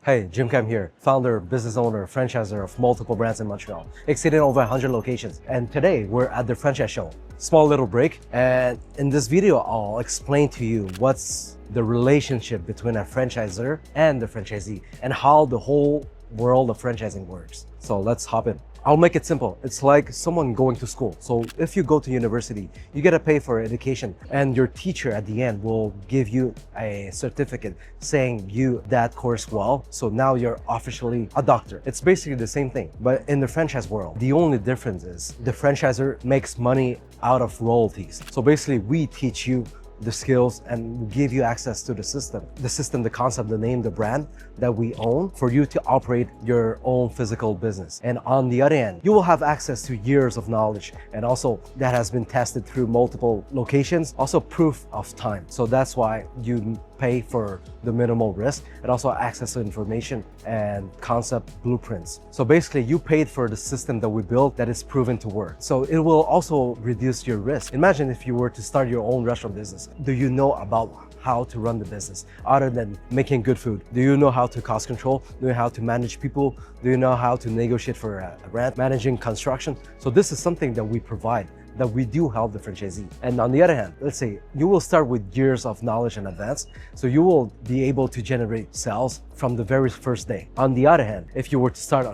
Hey, Jim Cam here, founder, business owner, franchisor of multiple brands in Montreal, exceeding over 100 locations. And today we're at the franchise show. Small little break, and in this video, I'll explain to you what's the relationship between a franchisor and the franchisee and how the whole world of franchising works. So let's hop in. I'll make it simple. It's like someone going to school. So if you go to university, you get to pay for education, and your teacher at the end will give you a certificate saying you that course well. So now you're officially a doctor. It's basically the same thing, but in the franchise world, the only difference is the franchisor makes money out of royalties. So basically we teach you the skills and give you access to the system, the concept, the name, the brand that we own for you to operate your own physical business. And on the other end, you will have access to years of knowledge, and also that has been tested through multiple locations, also proof of time. So that's why you pay for the minimal risk and also access to information and concept blueprints. So basically you paid for the system that we built that is proven to work. So it will also reduce your risk. Imagine if you were to start your own restaurant business. Do you know about how to run the business other than making good food? Do you know how to cost control? Do you know how to manage people? Do you know how to negotiate for a rent, managing construction? So this is something that we provide, that we do help the franchisee. And on the other hand, let's say you will start with years of knowledge in advance, so you will be able to generate sales from the very first day. On the other hand, if you were to start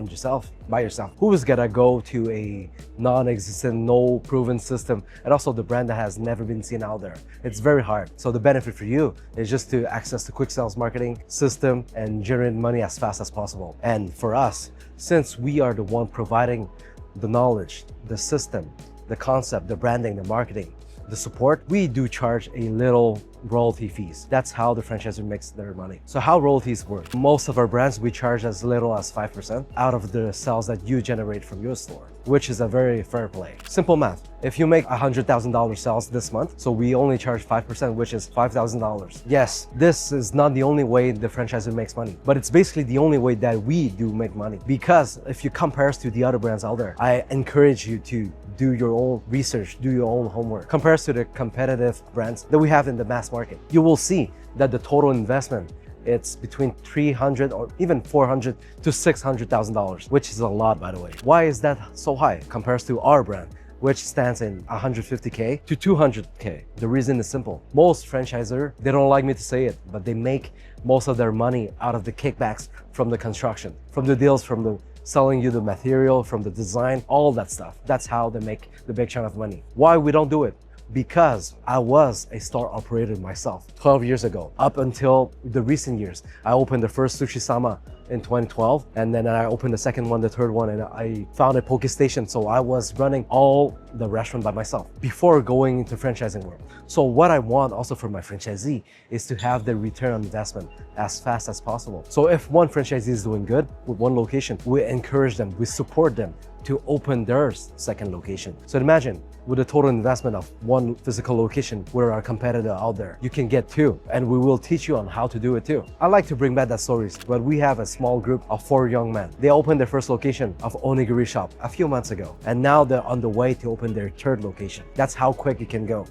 by yourself, who is gonna go to a non-existent, no proven system, and also the brand that has never been seen out there? It's very hard. So the benefit for you is just to access the quick sales marketing system and generate money as fast as possible. And for us, since we are the one providing the knowledge, the system, the concept, the branding, the marketing, the support, we do charge a little royalty fees. That's how the franchisor makes their money. So how royalties work? Most of our brands, we charge as little as 5% out of the sales that you generate from your store, which is a very fair play. Simple math. If you make $100,000 sales this month, so we only charge 5%, which is $5,000. Yes, this is not the only way the franchisor makes money, but it's basically the only way that we do make money. Because if you compare us to the other brands out there, I encourage you to do your own research, do your own homework. Compared to the competitive brands that we have in the mass market, you will see that the total investment, it's between $300 or even $400 to $600,000, which is a lot, by the way. Why is that so high compared to our brand, which stands in $150K to $200K? The reason is simple. Most franchisors, they don't like me to say it, but they make most of their money out of the kickbacks from the construction, from the deals, from the selling you the material, from the design, all that stuff. That's how they make the big chunk of money. Why we don't do it? Because I was a store operator myself 12 years ago. Up until the recent years, I opened the first Sushi Sama in 2012, and then I opened the second one, the third one, and I found a Poke Station. So I was running all the restaurant by myself before going into franchising world. So what I want also for my franchisee is to have the return on investment as fast as possible. So if one franchisee is doing good with one location, we encourage them, we support them to open their second location. So imagine with a total investment of one physical location, we're our competitor out there, you can get two, and we will teach you on how to do it too. I like to bring back that stories, but we have a small group of 4 young men. They opened their first location of onigiri shop a few months ago, and now they're on the way to open their third location. That's how quick it can go.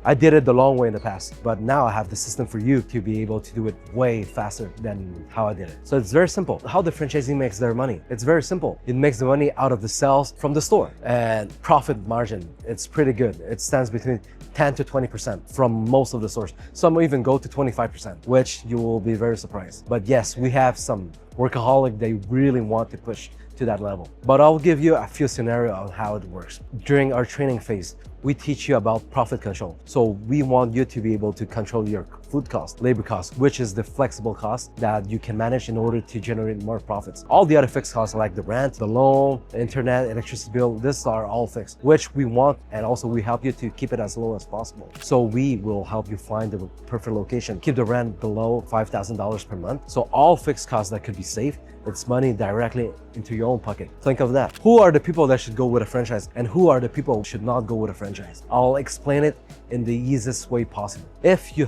I did it the long way in the past, but now I have the system for you to be able to do it way faster than how I did it. So it's very simple. How the franchisee makes their money, it's very simple. It makes the money out of the sales from the store, and profit margin, it's pretty good. It stands between 10 to 20% from most of the stores. Some even go to 25%, which you will be very surprised. But yes, we have some workaholic, they really want to push to that level. But I'll give you a few scenarios on how it works. During our training phase, we teach you about profit control. So we want you to be able to control your food cost, labor cost, which is the flexible cost that you can manage in order to generate more profits. All the other fixed costs like the rent, the loan, the internet, electricity bill, these are all fixed, which we want, and also we help you to keep it as low as possible. So we will help you find the perfect location, keep the rent below $5,000 per month. So all fixed costs that could be saved, it's money directly into your own pocket. Think of that. Who are the people that should go with a franchise and who are the people who should not go with a franchise? I'll explain it in the easiest way possible. If you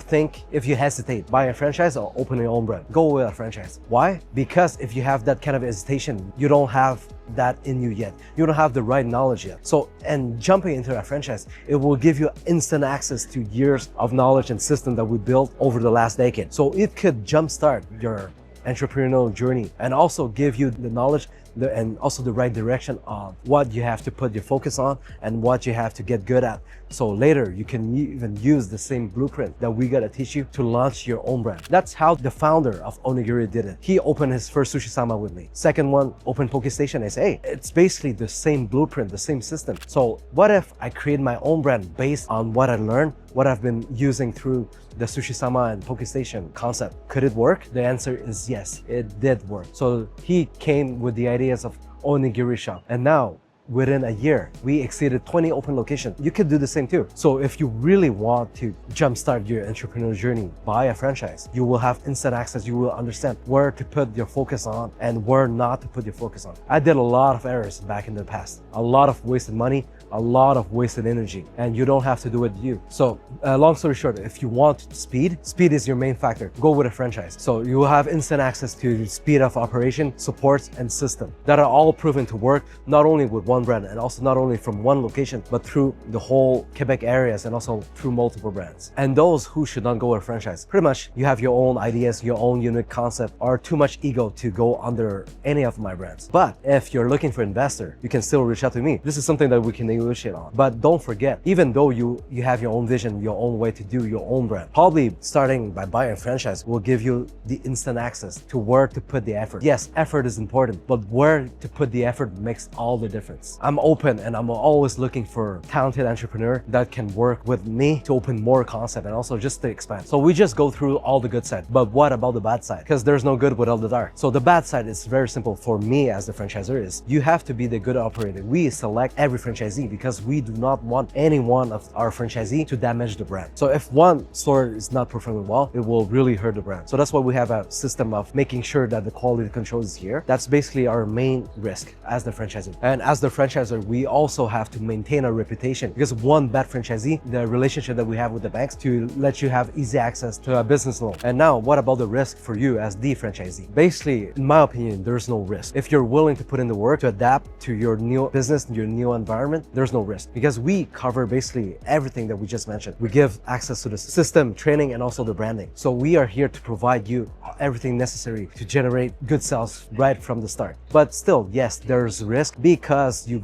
hesitate, buy a franchise or open your own brand, go with a franchise. Why? Because if you have that kind of hesitation, you don't have that in you yet. You don't have the right knowledge yet. So, and jumping into a franchise, it will give you instant access to years of knowledge and system that we built over the last decade. So it could jumpstart your entrepreneurial journey and also give you the knowledge and also the right direction on what you have to put your focus on and what you have to get good at. So later you can even use the same blueprint that we gotta teach you to launch your own brand. That's how the founder of Onigiri did it. He opened his first Sushi Sama with me. Second one, open Poke Station. I say, hey, it's basically the same blueprint, the same system. So what if I create my own brand based on what I learned, what I've been using through the Sushi Sama and Poke Station concept? Could it work? The answer is yes, it did work. So he came with the ideas of Onigiri shop, and now within a year, we exceeded 20 open locations. You could do the same too. So if you really want to jumpstart your entrepreneurial journey, buy a franchise. You will have instant access. You will understand where to put your focus on and where not to put your focus on. I did a lot of errors back in the past, a lot of wasted money, a lot of wasted energy, and you don't have to do it you. So long story short, if you want speed is your main factor. Go with a franchise. So you will have instant access to speed of operation, support, and system that are all proven to work, not only with one brand and also not only from one location, but through the whole Quebec areas and also through multiple brands. And those who should not go with a franchise, pretty much you have your own ideas, your own unique concept, or too much ego to go under any of my brands. But if you're looking for an investor, you can still reach out to me. This is something that we can negotiate on. But don't forget, even though you have your own vision, your own way to do your own brand, probably starting by buying a franchise will give you the instant access to where to put the effort. Yes, effort is important, but where to put the effort makes all the difference. I'm open and I'm always looking for talented entrepreneur that can work with me to open more concept and also just to expand. So we just go through all the good side, but what about the bad side? Because there's no good without the dark. So the bad side is very simple for me as the franchisor is you have to be the good operator. We select every franchisee because we do not want any one of our franchisee to damage the brand. So if one store is not performing well, it will really hurt the brand. So that's why we have a system of making sure that the quality control is here. That's basically our main risk as the franchisor. And as the franchisor, we also have to maintain our reputation because one bad franchisee, the relationship that we have with the banks to let you have easy access to a business loan. And now what about the risk for you as the franchisee? Basically, in my opinion, there's no risk. If you're willing to put in the work to adapt to your new business, your new environment, there's no risk because we cover basically everything that we just mentioned. We give access to the system, training, and also the branding. So we are here to provide you everything necessary to generate good sales right from the start. But still, yes, there's risk because you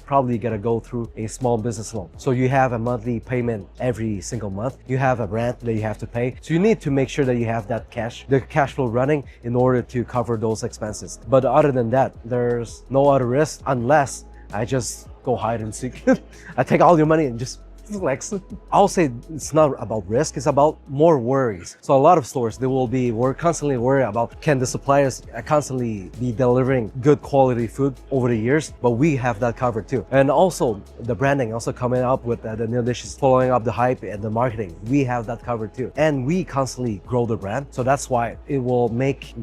probably gotta go through a small business loan. So you have a monthly payment every single month. You have a rent that you have to pay. So you need to make sure that you have that the cash flow running in order to cover those expenses. But other than that, there's no other risk unless I just go hide and seek. I take all your money and just flex. I'll say it's not about risk, it's about more worries. So a lot of stores, we're constantly worried about can the suppliers constantly be delivering good quality food over the years, but we have that covered too. And also the branding, also coming up with the new dishes, following up the hype and the marketing, we have that covered too. And we constantly grow the brand. So that's why it will make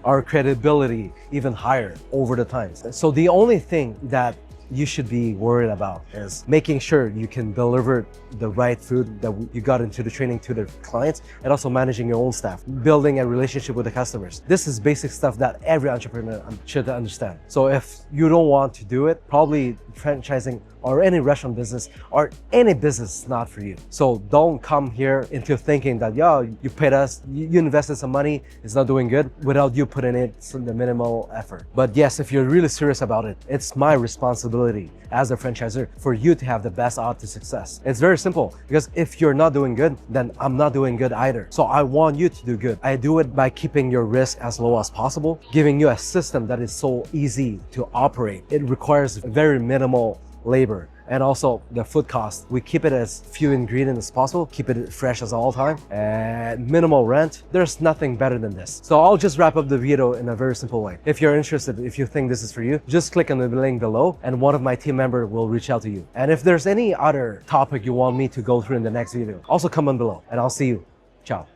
our credibility even higher over the times. So the only thing that you should be worried about is making sure you can deliver the right food that you got into the training to the clients, and also managing your own staff, building a relationship with the customers. This is basic stuff that every entrepreneur should understand. So if you don't want to do it, probably franchising or any restaurant business or any business is not for you. So don't come here into thinking that, you paid us, you invested some money, it's not doing good without you putting in the minimal effort. But yes, if you're really serious about it, it's my responsibility as a franchisor for you to have the best odds to success. It's very simple because if you're not doing good, then I'm not doing good either. So I want you to do good. I do it by keeping your risk as low as possible, giving you a system that is so easy to operate. It requires very minimal labor and also the food cost. We keep it as few ingredients as possible, keep it fresh as all time, and minimal rent. There's nothing better than this. So I'll just wrap up the video in a very simple way. If you're interested, if you think this is for you, just click on the link below and one of my team members will reach out to you. And if there's any other topic you want me to go through in the next video, also comment below and I'll see you. Ciao.